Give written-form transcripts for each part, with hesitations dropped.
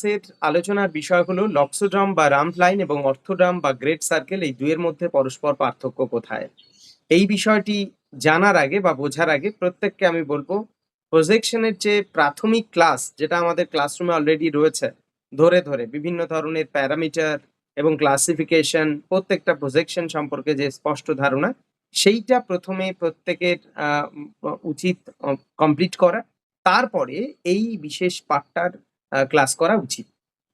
ক্লাসের আলোচনার বিষয় হলো লক্সোড্রাম বা রাম্প লাইন এবং অর্থোড্রাম বা গ্রেট সার্কেল, এই দুইয়ের মধ্যে পরস্পর পার্থক্য কোথায়। এই বিষয়টি জানার আগে বা বোঝার আগে প্রত্যেককে আমি বলবো, প্রজেকশনের যে প্রাথমিক ক্লাস যেটা আমাদের ক্লাসরুমে অলরেডি রয়েছে, ধরে ধরে বিভিন্ন ধরনের প্যারামিটার এবং ক্লাসিফিকেশন, প্রত্যেকটা প্রজেকশন সম্পর্কে যে স্পষ্ট ধারণা, সেইটা প্রথমে প্রত্যেকের উচিত কমপ্লিট করা। তারপরে এই বিশেষ পাঠটার ক্লাস করা উচিত।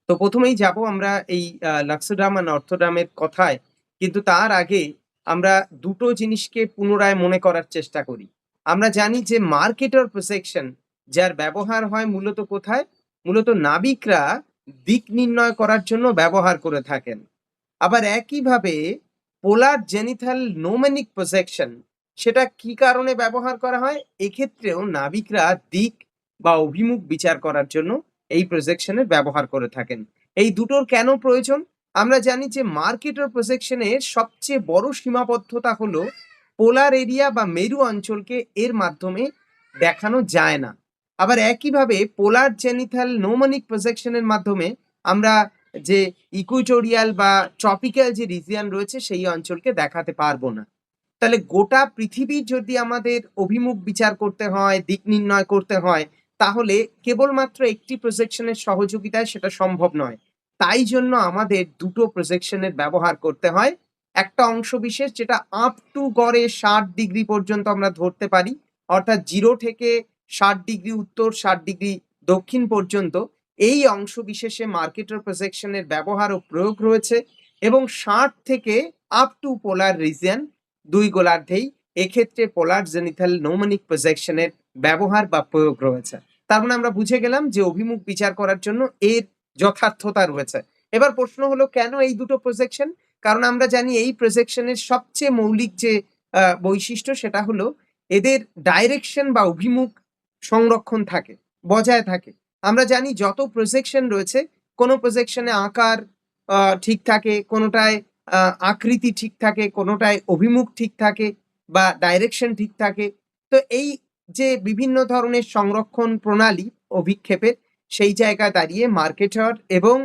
তো প্রথমেই যাব আমরা এই লাক্সোড্রাম আর অর্থোড্রামের কথায়। কিন্তু তার আগে আমরা দুটো জিনিসকে পুনরায় মনে করার চেষ্টা করি। আমরা জানি যে মার্কেটর প্রজেকশন যার ব্যবহার হয় মূলত কোথায়? মূলত নাবিকরা দিক নির্ণয় করার জন্য ব্যবহার করে থাকেন। আবার একইভাবে পোলার জেনিথাল নোমেনিক প্রজেকশন, সেটা কি কারণে ব্যবহার করা হয়? এক্ষেত্রেও নাবিকরা দিক বা অভিমুখ বিচার করার জন্য এই প্রজেকশনের ব্যবহার করে থাকেন। এই দুটোর কেন প্রয়োজন? আমরা জানি যে মার্কেটর প্রজেকশনের সবচেয়ে বড় সীমাবদ্ধতা হলো পোলার এরিয়া বা মেরু অঞ্চলকে এর মাধ্যমে দেখানো যায় না। আবার একইভাবে পোলার জেনিথাল নোমেনিক প্রজেকশনের মাধ্যমে আমরা যে ইকুইটোরিয়াল বা ট্রপিক্যাল যে রিজিয়ন রয়েছে সেই অঞ্চলকে দেখাতে পারবো না। তাহলে গোটা পৃথিবীর যদি আমাদের অভিমুখ বিচার করতে হয়, দিক নির্ণয় করতে হয়, তাহলে কেবলমাত্র একটি প্রজেকশনের সহযোগিতায় সেটা সম্ভব নয়। তাই জন্য আমাদের দুটো প্রজেকশনের ব্যবহার করতে হয়। একটা অংশ বিশেষ যেটা আপ টু গড়ে 60 ডিগ্রি পর্যন্ত আমরা ধরতে পারি, অর্থাৎ 0 থেকে 60 ডিগ্রি উত্তর, 60 ডিগ্রি দক্ষিণ পর্যন্ত এই অংশ বিশেষে মার্কেটর প্রজেকশনের ব্যবহার ও প্রয়োগ রয়েছে। এবং 60 থেকে আপ টু পোলার রিজিয়ন, দুই গোলার্ধেই এক্ষেত্রে পোলার জেনিথাল নোমেনিক প্রজেকশনের ব্যবহার বা প্রয়োগ রয়েছে। তার মানে আমরা বুঝে গেলাম যে অভিমুখ বিচার করার জন্য এর যথার্থতা রয়েছে। এবার প্রশ্ন হলো কেন এই দুটো প্রজেকশন? কারণ আমরা জানি এই প্রজেকশনের সবচেয়ে মৌলিক যে বৈশিষ্ট্য সেটা হলো এদের ডাইরেকশন বা অভিমুখ সংরক্ষণ থাকে, বজায় থাকে। আমরা জানি যত প্রজেকশন রয়েছে, কোনো প্রজেকশনে আকার ঠিক থাকে, কোনোটায় আকৃতি ঠিক থাকে, কোনোটায় অভিমুখ ঠিক থাকে বা ডাইরেকশন ঠিক থাকে। তো এই যে বিভিন্ন ধরনের সংরক্ষণ প্রণালী অভিক্ষেপের, সেই জায়গায় দাঁড়িয়ে মার্কেটর এবং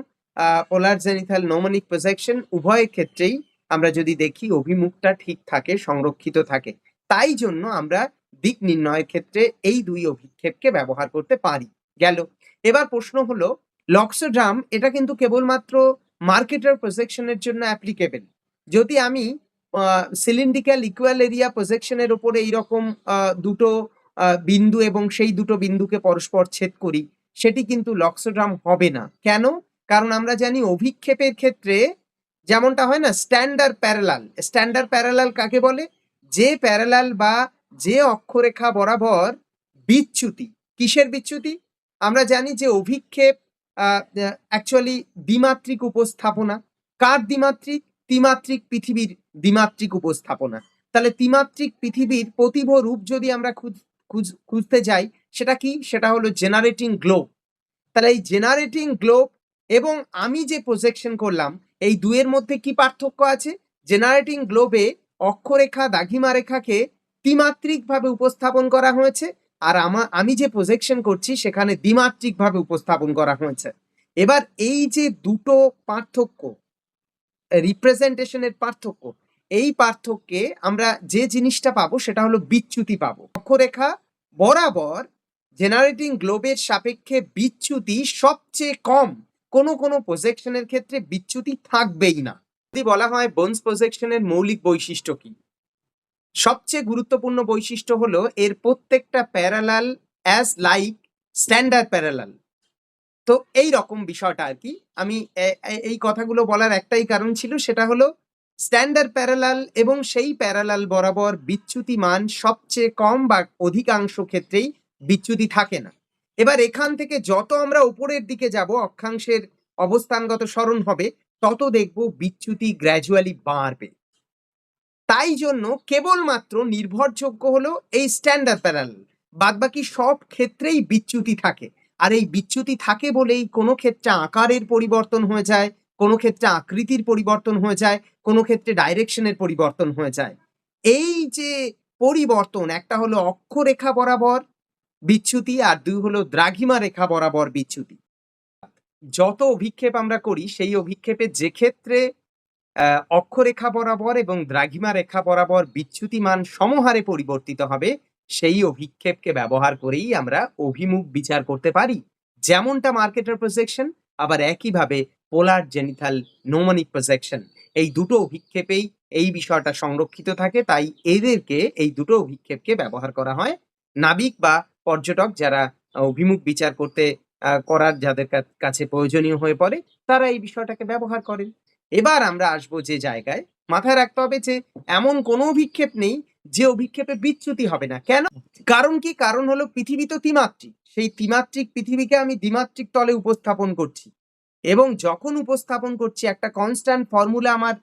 পোলার জেনিথাল নোমেনিক প্রজেকশন উভয়ের ক্ষেত্রেই আমরা যদি দেখি অভিমুখটা ঠিক থাকে, সংরক্ষিত থাকে। তাই জন্য আমরা দিক নির্ণয়ের ক্ষেত্রে এই দুই অভিক্ষেপকে ব্যবহার করতে পারি। গেল। এবার প্রশ্ন হলো, লক্সোড্রাম এটা কিন্তু কেবলমাত্র মার্কেটর প্রজেকশনের জন্য অ্যাপ্লিকেবল। যদি আমি সিলিন্ড্রিক্যাল ইকুয়াল এরিয়া প্রজেকশনের উপরে এইরকম দুটো বিন্দু এবং সেই দুটো বিন্দুকে পরস্পর ছেদ করি, সেটি কিন্তু লক্সোড্রাম হবে না। কেন? কারণ আমরা জানি অভিক্ষেপের ক্ষেত্রে যেমনটা হয় না, স্ট্যান্ডার্ড প্যারালাল। স্ট্যান্ডার্ড প্যারালাল কাকে বলে? যে প্যারালাল বা যে অক্ষরেখা বরাবর বিচ্যুতি। কিসের বিচ্যুতি? আমরা জানি যে অভিক্ষেপ অ্যাকচুয়ালি দ্বিমাত্রিক উপস্থাপনা। কার দ্বিমাত্রিক? ত্রিমাত্রিক পৃথিবীর দ্বিমাত্রিক উপস্থাপনা। তাহলে ত্রিমাত্রিক পৃথিবীর প্রতিভ রূপ যদি আমরা খুঁজতে যাই, সেটা কি? সেটা হলো জেনারেটিং গ্লোব। তাহলে এই জেনারেটিং গ্লোব এবং আমি যে প্রজেকশন করলাম, এই দুয়ের মধ্যে কি পার্থক্য আছে? জেনারেটিং গ্লোবে অক্ষরেখা, দাঘিমা রেখাকে ত্রিমাত্রিক ভাবে উপস্থাপন করা হয়েছে, আর আমি যে প্রজেকশন করছি সেখানে দ্বিমাত্রিক ভাবে উপস্থাপন করা হয়েছে। এবার এই যে দুটো পার্থক্য, রিপ্রেজেন্টেশনের পার্থক্য, এই পার্থক্যে আমরা যে জিনিসটা পাবো সেটা হলো বিচ্যুতি পাবো। অক্ষরেখা বরাবর জেনারেটিং গ্লোবের সাপেক্ষে বিচ্যুতি সবচেয়ে কম। কোনো কোনো প্রজেকশনের ক্ষেত্রে বিচ্যুতি থাকবেই না। যদি বলা হয় বোনস প্রজেকশনের মৌলিক বৈশিষ্ট্য কি, সবচেয়ে গুরুত্বপূর্ণ বৈশিষ্ট্য হলো এর প্রত্যেকটা parallel as like standard parallel. তো এই রকম বিষয়টা আর কি। আমি এই কথাগুলো বলার একটাই কারণ ছিল, সেটা হলো স্ট্যান্ডার্ড প্যারালাল এবং সেই প্যারালাল বরাবর বিচ্যুতি মান সবচেয়ে কম বা অধিকাংশ ক্ষেত্রেই বিচ্যুতি থাকে না। এবার এখান থেকে যত আমরা উপরের দিকে যাব, অক্ষাংশের অবস্থানগত সরণ হবে, তত দেখব বিচ্যুতি গ্র্যাজুয়ালি বাড়বে। তাই জন্য কেবলমাত্র নির্ভরযোগ্য হলো এই স্ট্যান্ডার্ড প্যারালাল, বাদবাকি সব ক্ষেত্রেই বিচ্যুতি থাকে। আর এই বিচ্যুতি থাকে বলেই কোনো ক্ষেত্রে আকারের পরিবর্তন হয়ে যায়, কোনো ক্ষেত্রে আকৃতির পরিবর্তন হয়ে যায়, কোনো ক্ষেত্রে ডাইরেকশনের পরিবর্তন হয়ে যায়। এই যে পরিবর্তন, একটা হলো অক্ষরেখা বরাবর বিচ্যুতি, আর দুই হলো দ্রাঘিমা রেখা বরাবর বিচ্যুতি। যত অভিক্ষেপ আমরা করি সেই অভিক্ষেপে যে ক্ষেত্রে অক্ষরেখা বরাবর এবং দ্রাঘিমা রেখা বরাবর বিচ্যুতি মান সমহারে পরিবর্তিত হবে, সেই অভিক্ষেপকে ব্যবহার করেই আমরা অভিমুখ বিচার করতে পারি। যেমনটা মার্কেটার প্রজেকশন, আবার একইভাবে পোলার জেনিথাল নোমনিক প্রজেকশন। এই দুটো অভিক্ষেপেই এই বিষয়টা সংরক্ষিত থাকে, তাই এদেরকে এই দুটো অভিক্ষেপকে ব্যবহার করা হয়। নাবিক বা পর্যটক যারা অভিমুখ বিচার করতে করার যাদের কাছে প্রয়োজনীয় হয়ে পড়ে, তারা এই বিষয়টাকে ব্যবহার করেন। এবার আমরা আসবো যে জায়গায়, মাথায় রাখতে হবে যে এমন কোনো অভিক্ষেপ নেই যে অভিক্ষেপে বিচ্যুতি হবে না। কেন? কারণ কি? কারণ হলো পৃথিবী তো ত্রিমাত্রিক। সেই ত্রিমাত্রিক পৃথিবীকে আমি দ্বিমাত্রিক তলে উপস্থাপন করছি এবং যখন উপস্থাপন করছি একটা কনস্ট্যান্ট ফর্মুলা আমার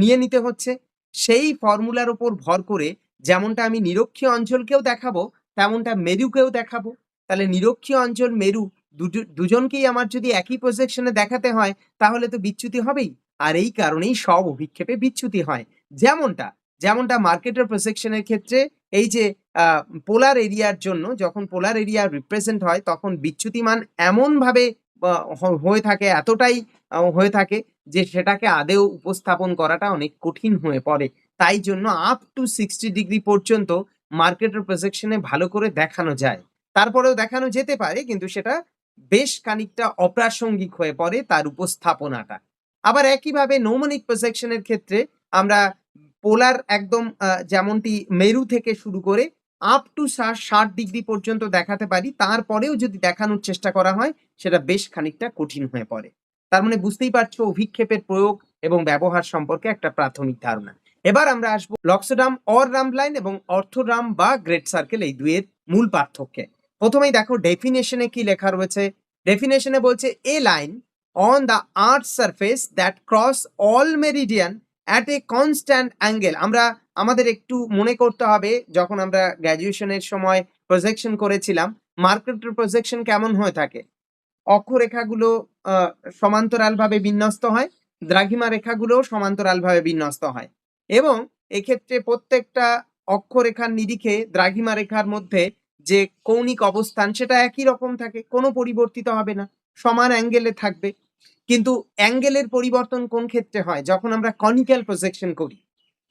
নিয়ে নিতে হচ্ছে। সেই ফর্মুলার উপর ভর করে যেমনটা আমি নিরক্ষীয় অঞ্চলকেও দেখাবো, তেমনটা মেরুকেও দেখাবো। তাহলে নিরক্ষীয় অঞ্চল, মেরু দুজনকেই আমার যদি একই প্রজেকশনে দেখাতে হয়, তাহলে তো বিচ্যুতি হবেই। আর এই কারণেই সব অভিক্ষেপে বিচ্যুতি হয়। যেমনটা মার্কেটার প্রজেকশনের ক্ষেত্রে এই যে পোলার এরিয়ার জন্য যখন পোলার এরিয়া রিপ্রেজেন্ট হয়, তখন বিচ্যুতি মান এমনভাবে হয়ে থাকে, এতটাই হয়ে থাকে যে সেটাকে আদৌ উপস্থাপন করাটা অনেক কঠিন হয়ে পড়ে। তাই জন্য আপ টু 60 ডিগ্রি পর্যন্ত মার্কেটার প্রজেকশনে ভালো করে দেখানো যায়। তারপরেও দেখানো যেতে পারে, কিন্তু সেটা বেশ খানিকটা অপ্রাসঙ্গিক হয়ে পড়ে তার উপস্থাপনাটা। আবার একইভাবে নৌমনিক প্রজেকশনের ক্ষেত্রে আমরা পোলার একদম যেমনটি মেরু থেকে শুরু করে আপ টু 60 ডিগ্রি পর্যন্ত দেখাতে পারি। তারপরেও যদি দেখানোর চেষ্টা করা হয়, সেটা বেশ খানিকটা কঠিন হয়ে পড়ে। তার মানে বুঝতেই পারছো অভিক্ষেপের প্রয়োগ এবং ব্যবহার সম্পর্কে একটা প্রাথমিক ধারণা। এবার আমরা আসবো লক্সোড্রাম অর রাম্প লাইন এবং অর্থোড্রাম বা গ্রেট সার্কেল, এই দুইয়ের মূল পার্থক্যে। প্রথমেই দেখো ডেফিনেশনে কি লেখা রয়েছে। ডেফিনেশনে বলছে a line on the earth surface that cross all meridian at a constant angle. আমরা আমাদের একটু মনে করতে হবে, যখন আমরা গ্র্যাজুয়েশনের সময় প্রজেকশন করেছিলাম, মার্কেটার প্রজেকশন কেমন হয়ে থাকে? অক্ষরেখাগুলো সমান্তরালভাবে বিন্যস্ত হয়, দ্রাঘিমা রেখাগুলোও সমান্তরালভাবে বিন্যস্ত হয় এবং এক্ষেত্রে প্রত্যেকটা অক্ষরেখার নিরিখে দ্রাঘিমা রেখার মধ্যে যে কৌণিক অবস্থান সেটা একই রকম থাকে, কোনো পরিবর্তিত হবে না, সমান অ্যাঙ্গেলে থাকবে। কিন্তু অ্যাঙ্গেলের পরিবর্তন কোন ক্ষেত্রে হয়? যখন আমরা কনিক্যাল প্রজেকশন করি।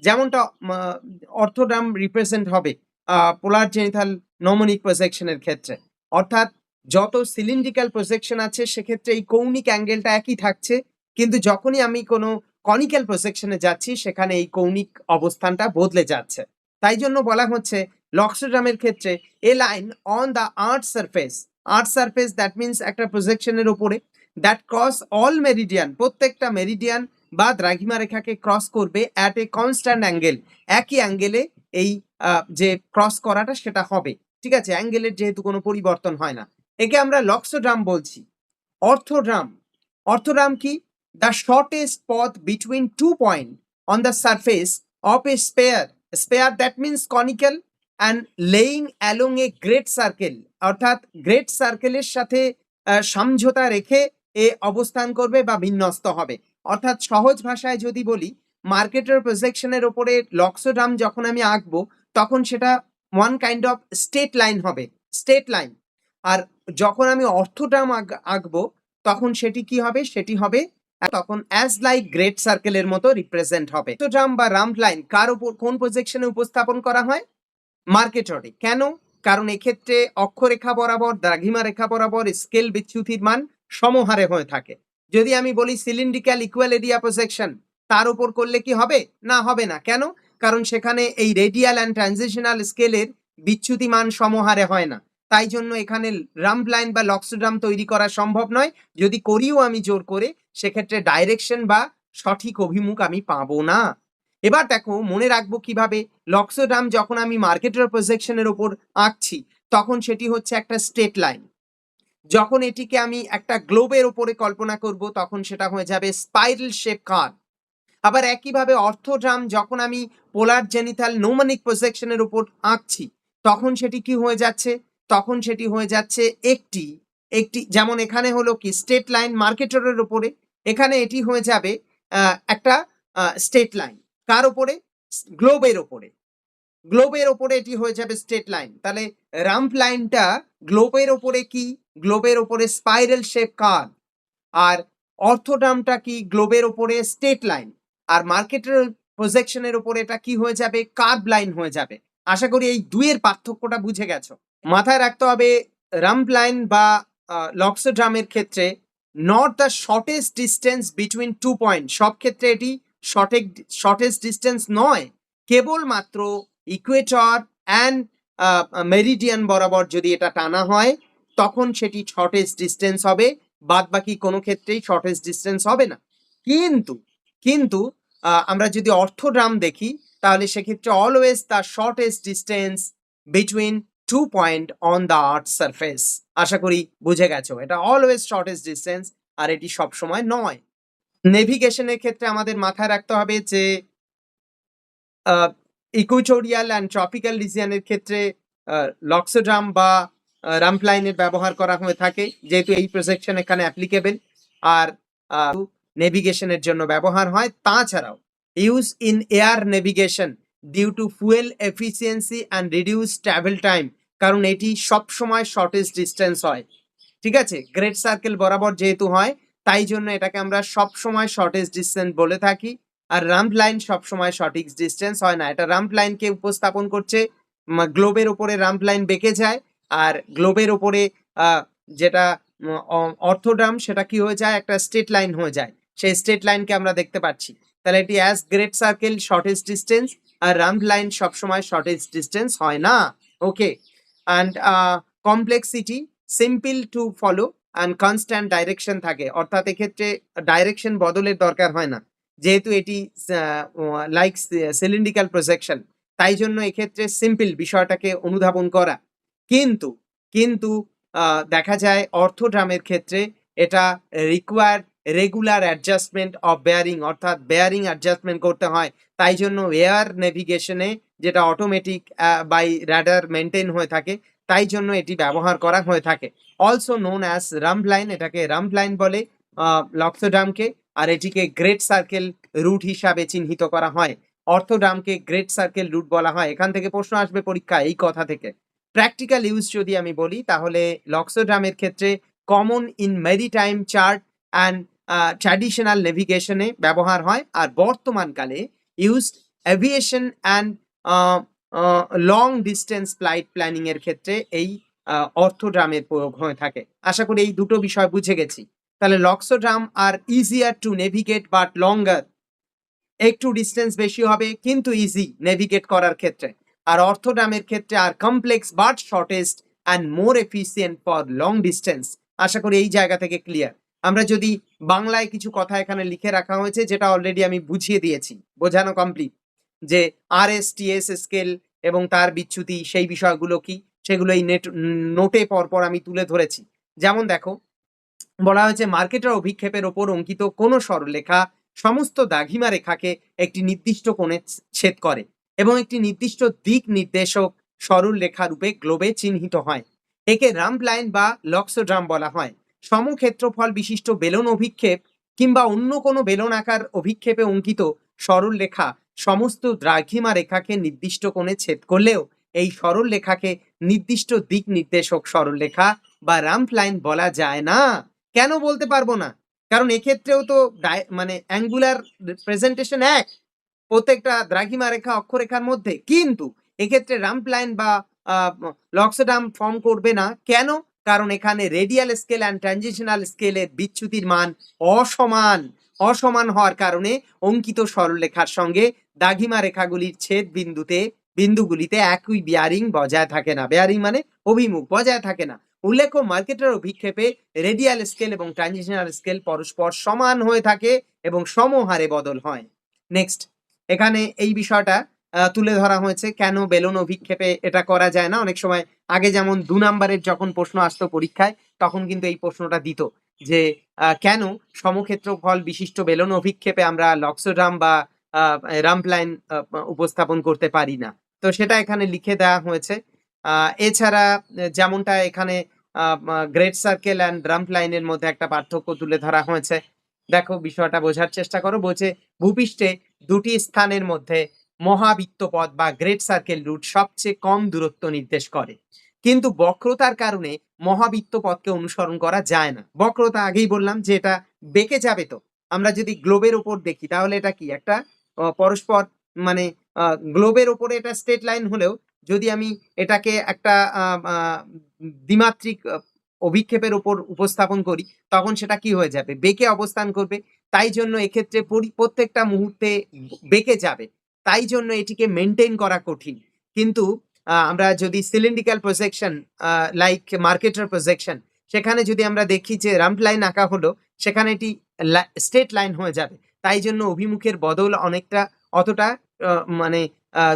যেমনটা অর্থোড্রাম রিপ্রেজেন্ট হবে পোলার জেনিথাল নমনিক প্রজেকশনের ক্ষেত্রে। অর্থাৎ যত সিলিন্ড্রিক্যাল প্রজেকশন আছে সেক্ষেত্রে এই কৌণিক অ্যাঙ্গেলটা একই থাকছে, কিন্তু যখনই আমি কোনো কনিক্যাল প্রজেকশনে যাচ্ছি সেখানে এই কৌণিক অবস্থানটা বদলে যাচ্ছে। তাই জন্য বলা হচ্ছে লক্সোড্রামের ক্ষেত্রে a line on the earth surface that means একটা প্রজেকশনের উপরে, দ্যাট ক্রস অল মেরিডিয়ান, প্রত্যেকটা মেরিডিয়ান বা দ্রাঘিমা রেখাকে ক্রস করবে অ্যাট এ কনস্ট্যান্ট অ্যাঙ্গেল, একই অ্যাঙ্গেলে এই যে ক্রস করাটা সেটা হবে। ঠিক আছে, অ্যাঙ্গেলের যেহেতু কোনো পরিবর্তন হয় না, একে আমরা লক্সোড্রাম বলছি। অর্থোড্রাম, অর্থোড্রাম কি? দ্য শর্টেস্ট পথ between two point on the surface of a sphere that means conical and lying along a great circle, অর্থাৎ গ্রেট সার্কেলের সাথে সমঝোতা রেখে এ অবস্থান করবে বা বিন্যস্ত হবে। অর্থাৎ সহজ ভাষায় যদি বলি, মার্কেটার প্রজেকশনের ওপরে লক্সোড্রাম যখন আমি আঁকবো, তখন সেটা one kind of straight line হবে, স্ট্রেট লাইন। আর যখন আমি অর্থোড্রাম আঁকবো, তখন সেটি কি হবে? সেটি হবে তখন অ্যাজ লাইক গ্রেট সার্কেলের মতো রিপ্রেজেন্ট হবে। অর্থোড্রাম বা রাম্প লাইন কার উপর, কোন প্রজেকশনে উপস্থাপন করা হয়? মার্কেটরে। কেন? কারণ এক্ষেত্রে অক্ষরেখা বরাবর, দ্রাঘিমা রেখা বরাবর স্কেল বিচ্যুতির মান সমহারে হয়ে থাকে। যদি আমি বলি সিলিন্ড্রিক্যাল ইকুয়াল এরিয়া প্রজেকশন, তার উপর করলে কি হবে? না, হবে না। কেন? কারণ সেখানে এই রেডিয়াল অ্যান্ড ট্রানজিশনাল স্কেলের বিচ্যুতি মান সমহারে হয় না। তাই জন্য এখানে রাম্প লাইন বা লক্সোড্রাম তৈরি করা সম্ভব নয়। যদি করিও আমি জোর করে, সেক্ষেত্রে ডাইরেকশন বা সঠিক অভিমুখ আমি পাবো না। এবার দেখো মনে রাখবো কিভাবে, লক্সোড্রাম যখন আমি মার্কেটার প্রজেকশনের উপর আঁকছি, তখন সেটি হচ্ছে একটা স্ট্রেট লাইন। যখন এটিকে আমি একটা গ্লোবের উপরে কল্পনা করব, তখন সেটা হয়ে যাবে স্পাইরাল শেপ কার্ভ। আবার একইভাবে অর্থোড্রাম যখন আমি পোলার জেনিথাল নোমানিক প্রজেকশনের উপর আঁকছি, তখন সেটি কি হয়ে যাচ্ছে? তখন সেটি হয়ে যাচ্ছে একটি একটি যেমন এখানে হলো কি স্ট্রেট লাইন মার্কেটারের উপরে, এখানে এটি হয়ে যাবে একটা স্ট্রেট লাইন। কার উপরে? গ্লোবের উপরে। গ্লোবের ওপরে এটি হয়ে যাবে স্ট্রেট লাইন। তাহলে রাম্প লাইনটা গ্লোবের ওপরে কি? গ্লোবের ওপরে স্পাইরাল শেপ কার্ভ। আর অর্থোড্রামটা কি গ্লোবের ওপরে স্ট্রেট লাইন, আর মার্কেটের প্রজেকশনের ওপরে এটা কি হয়ে যাবে, কার্ভ লাইন হয়ে যাবে। আশা করি এই দুইয়ের পার্থক্যটা বুঝে গেছো। মাথায় রাখতে হবে রাম্প লাইন বা লক্সোড্রামের ক্ষেত্রে not the shortest distance between 2 point, সব ক্ষেত্রে এটি শর্টেস্ট ডিস্টেন্স নয়, কেবলমাত্র ইকুয়েটর অ্যান্ড মেরিডিয়ান বরাবর যদি এটা টানা হয় তখন সেটি শর্টেস্ট ডিস্টেন্স হবে, বাদ বাকি কোনো ক্ষেত্রেই শর্টেস্ট ডিস্টেন্স হবে না। কিন্তু কিন্তু আমরা যদি অর্থোড্রাম দেখি তাহলে সেক্ষেত্রে always the shortest distance between 2 point on the earth surface. আশা করি বুঝে গেছো, এটা অলওয়েজ শর্টেস্ট ডিস্টেন্স আর এটি সবসময় নয়। নেভিগেশনের ক্ষেত্রে আমাদের মাথায় রাখতে হবে যে ইকুইটোরিয়াল অ্যান্ড ট্রপিক্যাল রিজিয়নের ক্ষেত্রে লক্সোড্রাম বা রাম্প লাইনের ব্যবহার করা হয়ে থাকে, যেহেতু এই প্রজেকশন এখানে অ্যাপ্লিকেবল, আর নেভিগেশনের জন্য ব্যবহার হয়। তাছাড়াও use in air navigation due to fuel efficiency and reduce travel time, কারণ এটি সবসময় শর্টেস্ট ডিস্টেন্স হয়। ঠিক আছে, গ্রেট সার্কেল বরাবর যেহেতু হয় তাই জন্য এটাকে আমরা সবসময় শর্টেস্ট ডিস্টেন্স বলে থাকি। আর রাম্প লাইন সবসময় সঠিক ডিস্টেন্স হয় না, এটা রাম্প লাইনকে উপস্থাপন করছে, গ্লোবের ওপরে রাম্প লাইন বেঁকে যায়, আর গ্লোবের ওপরে যেটা অর্থোড্রাম সেটা কি হয়ে যায়, একটা স্ট্রেট লাইন হয়ে যায়, সেই স্ট্রেট লাইনকে আমরা দেখতে পাচ্ছি। তাহলে এটি as great circle shortest distance, আর রাম্প লাইন সবসময় শর্টেস্ট ডিস্টেন্স হয় না। Okay, and complexity simple to follow and constant direction থাকে, অর্থাৎ এক্ষেত্রে ডাইরেকশন বদলের দরকার হয় না, যেহেতু এটি লাইক সিলিন্ড্রিক্যাল প্রজেকশন, তাই জন্য এক্ষেত্রে সিম্পল বিষয়টাকে অনুধাবন করা। কিন্তু কিন্তু দেখা যায় অর্থোড্রামের ক্ষেত্রে এটা require regular adjustment of bearing, অর্থাৎ বেয়ারিং অ্যাডজাস্টমেন্ট করতে হয়, তাই জন্য এয়ার নেভিগেশনে যেটা অটোমেটিক বাই রাডার মেনটেন হয়ে থাকে, তাই জন্য এটি ব্যবহার করা হয়ে থাকে। Also known as ramp line, এটাকে রাম্প লাইন বলে লক্সোড্রামকে, আর এটিকে গ্রেট সার্কেল রুট হিসাবে চিহ্নিত করা হয়। অর্থোড্রামকে গ্রেট সার্কেল রুট বলা হয়। এখান থেকে প্রশ্ন আসবে পরীক্ষা এই কথা থেকে। প্র্যাকটিক্যাল ইউজ যদি আমি বলি তাহলে লক্সোড্রামের ক্ষেত্রে common in maritime chart and traditional নেভিগেশনে ব্যবহার হয়, আর বর্তমানকালে used aviation and long distance flight planning এর ক্ষেত্রে এই অর্থোড্রামের প্রয়োগ হয়ে থাকে। আশা করি এই দুটো বিষয় বুঝে গেছি। তাহলে লক্সোড্রাম আর ইজিয়ার টু নেভিগেট বাট লঙ্গার, একটু ডিস্টেন্স বেশি হবে কিন্তু ইজি নেভিগেট করার ক্ষেত্রে, আর অর্থোড্রামের ক্ষেত্রে আর complex but shortest and more efficient for long distance. আশা করি এই জায়গা থেকে ক্লিয়ার। আমরা যদি বাংলায় কিছু কথা এখানে লিখে রাখা হয়েছে, যেটা অলরেডি আমি বুঝিয়ে দিয়েছি, বোঝানো কমপ্লিট, যে RSTS স্কেল এবং তার বিচ্যুতি সেই বিষয়গুলো কি, সেগুলো এই নোটে পরপর আমি তুলে ধরেছি। যেমন দেখো, বলা হয়েছে মার্কেটের অভিক্ষেপের ওপর অঙ্কিত কোনো সরলরেখা সমস্ত দ্রাঘিমা রেখাকে একটি নির্দিষ্ট কোণে ছেদ করে এবং একটি নির্দিষ্ট দিক নির্দেশক সরল রেখা রূপে গ্লোবে চিহ্নিত হয়। একে রাম্প লাইন বা লক্সোড্রাম বলা হয়। সমক্ষেত্রফল বিশিষ্ট বেলন অভিক্ষেপ কিংবা অন্য কোনো বেলন আকার অভিক্ষেপে অঙ্কিত সরল রেখা সমস্ত দ্রাঘিমা রেখাকে নির্দিষ্ট কোণে ছেদ করলেও এই সরল রেখাকে নির্দিষ্ট দিক নির্দেশক সরল রেখা বা রাম্প লাইন বলা যায় না। কেন বলতে পারবো না? কারণ এক্ষেত্রেও তো মানে অ্যাঙ্গুলার প্রেজেন্টেশন এক প্রত্যেকটা দ্রাঘিমা রেখা অক্ষরেখার মধ্যে, কিন্তু এক্ষেত্রে রাম্প লাইন বা লক্সোড্রাম ফর্ম করবে না। কেন? কারণ এখানে রেডিয়াল স্কেল অ্যান্ড ট্রানজিশনাল স্কেলের বিচ্যুতির মান অসমান হওয়ার কারণে অঙ্কিত সরলরেখার সঙ্গে দ্রাঘিমা রেখাগুলির ছেদ বিন্দুগুলিতে একই বেয়ারিং বজায় থাকে না। বেয়ারিং মানে অভিমুখ বজায় থাকে না। উল্লেখ্য, মার্কেটের অভিক্ষেপে রেডিয়াল স্কেল এবং ট্রানজিশনাল স্কেল পরস্পর সমান হয়ে থাকে এবং সমহারে বদল হয়। নেক্সট, এখানে এই বিষয়টা তুলে ধরা হয়েছে কেন বেলুন অভিক্ষেপে এটা করা যায় না। অনেক সময় আগে যেমন 2 নাম্বারের যখন প্রশ্ন আসতো পরীক্ষায়, তখন কিন্তু এই প্রশ্নটা দিত যে কেন সমক্ষেত্রফল বিশিষ্ট বেলুন অভিক্ষেপে আমরা লক্সোড্রাম বা রাম্প লাইন উপস্থাপন করতে পারি না। তো সেটা এখানে লিখে দেওয়া হয়েছে। এছাড়া যেমনটা এখানে গ্রেট সার্কেল অ্যান্ড রাম্প লাইনের মধ্যে একটা পার্থক্য তুলে ধরা হয়েছে। দেখো বিষয়টা বোঝার চেষ্টা করো। বলছে ভূপৃষ্ঠে দুটি স্থানের মধ্যে মহাবৃত্তপথ বা গ্রেট সার্কেল রুট সবচেয়ে কম দূরত্ব নির্দেশ করে। কিন্তু বক্রতার কারণে মহাবৃত্ত পথকে অনুসরণ করা যায় না। বক্রতা আগেই বললাম যে এটা বেঁকে যাবে তো। আমরা যদি গ্লোবের উপর দেখি তাহলে এটা কি একটা পরস্পর মানে গ্লোবের উপরে এটা স্ট্রেট লাইন হলেও যদি আমি এটাকে একটা আ আ দ্বিমাত্রিক অভিক্ষেপের উপর উপস্থাপন করি তখন সেটা কি হয়ে যাবে? বেঁকে অবস্থান করবে। তাই জন্য এক্ষেত্রে প্রত্যেকটা মুহূর্তে বেঁকে যাবে। তাই জন্য এটিকে মেইনটেইন করা কঠিন। কিন্তু আমরা যদি cylindrical projection like marketer projection সেখানে যদি আমরা দেখি যে রাম্প লাইন আঁকা হলো সেখানে এটি স্ট্রেট লাইন হয়ে যাবে। তাই জন্য অভিমুখের বদল অনেকটা অতটা আ মানে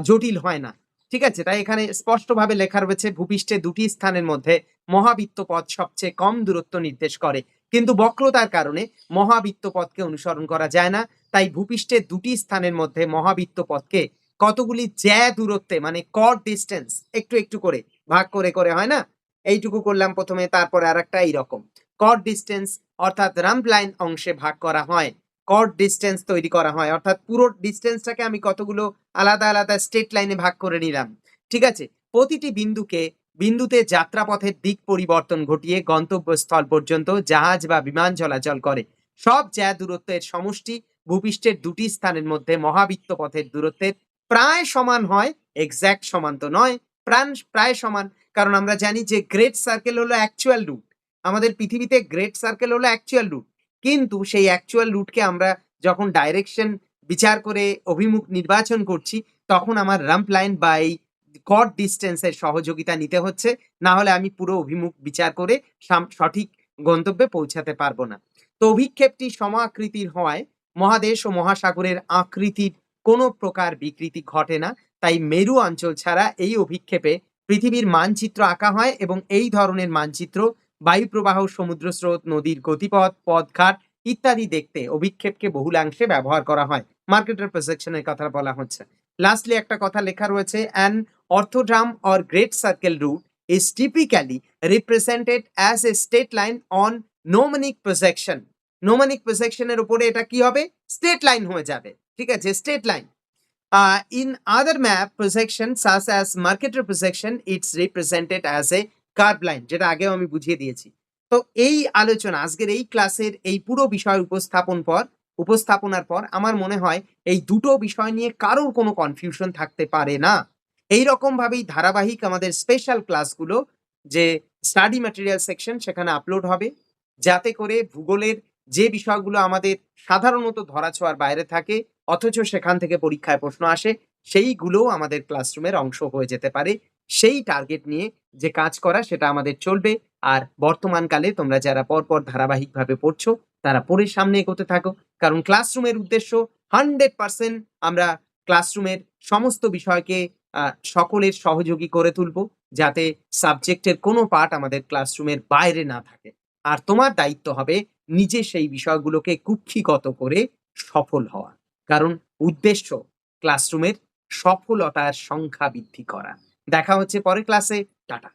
জটিল হয় না। ঠিক আছে? তাই এখানে স্পষ্টভাবে লেখা রয়েছে ভূপৃষ্ঠের ২ টি স্থানের মধ্যে মহাবৃত্ত পথ সবচেয়ে কম দূরত্ব নির্দেশ করে। কিন্তু বক্রতার কারণে মহাবৃত্ত পথকে অনুসরণ করা যায় না। তাই ভূপৃষ্ঠের ২ টি স্থানের মধ্যে মহাবৃত্ত পথকে কতগুলি জ্যা দূরত্বে মানে কর্ড ডিসট্যান্স একটু করে ভাগ করে হয় না? এইটুকু করলাম ১ম এ তারপরে আরেকটা এইরকম। কর্ড ডিসট্যান্স অর্থাৎ রাম্প লাইন অংশে ভাগ করা হয়। কর্ড ডিসট্যান্স তৈরি করা হয়। অর্থাৎ পুরো ডিসট্যান্সটাকে আমি কতগুলো আলাদা স্ট্রেট লাইনে ভাগ করে নিলাম। ঠিক আছে? প্রতিটি বিন্দুতে যাত্রাপথের দিক পরিবর্তন ঘটিয়ে গন্তব্যস্থল পর্যন্ত জাহাজ বা বিমান চলাচল করে। সব জ্যা দূরত্বের সমষ্টি ভূপৃষ্ঠের ২ টি স্থানের মধ্যে মহাবৃত্ত পথের দূরত্বের প্রায় সমান হয়। এক্সাক্ট সমান তো নয়, প্রায় সমান। কারণ আমরা জানি যে গ্রেট সার্কেল হলো অ্যাকচুয়াল রুট। আমাদের পৃথিবীতে গ্রেট সার্কেল হলো অ্যাকচুয়াল রুট। কিন্তু সেই অ্যাকচুয়াল রুটকে আমরা যখন ডাইরেকশন বিচার করে অভিমুখ নির্বাচন করছি, তখন আমার রাম্প লাইন বা এই কর্ড ডিসট্যান্স এর সহযোগিতা নিতে হচ্ছে। না হলে আমি পুরো অভিমুখ বিচার করে সঠিক গন্তব্যে পৌঁছাতে পারব না। তো অভিক্ষেপটি সম-আকৃতির হওয়ায় মহাদেশ ও মহাসাগরের আকৃতির কোনো প্রকার বিকৃতি ঘটে না। তাই মেরু অঞ্চল ছাড়া এই অভিক্ষেপে পৃথিবীর মানচিত্র আঁকা হয় এবং এই ধরনের মানচিত্র বায়ুপ্রবাহ, সমুদ্রস্রোত, নদীর গতিপথ, পথঘাট ইত্যাদি দেখতে অভিক্ষেপকে বহুলাংশে ব্যবহার করা হয়। মার্কেটার প্রজেকশন এর কথা বলা হচ্ছে। লাস্টলি একটা কথা লেখা রয়েছে, "An orthodrahm or great circle route is typically represented as a straight line on gnomonic projection." gnomonic projection এর উপরে এটা কি হবে? স্ট্রেট লাইন হয়ে যাবে। ঠিক আছে? Straight line. In other map projection such as Mercator projection, it's represented as a curved line, যেটা আগেও আমি বুঝিয়ে দিয়েছি। তো এই আলোচনা আজকের এই ক্লাসের এই পুরো বিষয় উপস্থাপনার পর আমার মনে হয় এই দুটো বিষয় নিয়ে কারোর কোনো কনফিউশন থাকতে পারে না। এইরকম ভাবেই ধারাবাহিক আমাদের স্পেশাল ক্লাসগুলো যে স্টাডি ম্যাটেরিয়াল সেকশন সেখানে আপলোড হবে। যাতে করে ভূগোলের যে বিষয়গুলো আমাদের সাধারণত ধরাছোঁয়ার বাইরে থাকে অথচ সেখান থেকে পরীক্ষায় প্রশ্ন আসে সেইগুলোও আমাদের ক্লাসরুমের অংশ হয়ে যেতে পারে। সেই টার্গেট নিয়ে যে কাজ করা সেটা আমাদের চলবে। আর বর্তমানকালে তোমরা যারা পরপর ধারাবাহিকভাবে পড়ছো তারা পড়ে সামনে এগোতে থাকো। কারণ ক্লাসরুমের উদ্দেশ্য 100% আমরা ক্লাসরুমের সমস্ত বিষয়কে সকলের সহযোগী করে তুলবো যাতে সাবজেক্টের কোনো পার্ট আমাদের ক্লাসরুমের বাইরে না থাকে। আর তোমার দায়িত্ব হবে নিজে সেই বিষয়গুলোকে কুক্ষিগত করে সফল হওয়া। কারণ উদ্দেশ্য ক্লাসরুমের সফলতার সংখ্যা বৃদ্ধি করা। দেখা হচ্ছে পরের ক্লাসে। টাটা।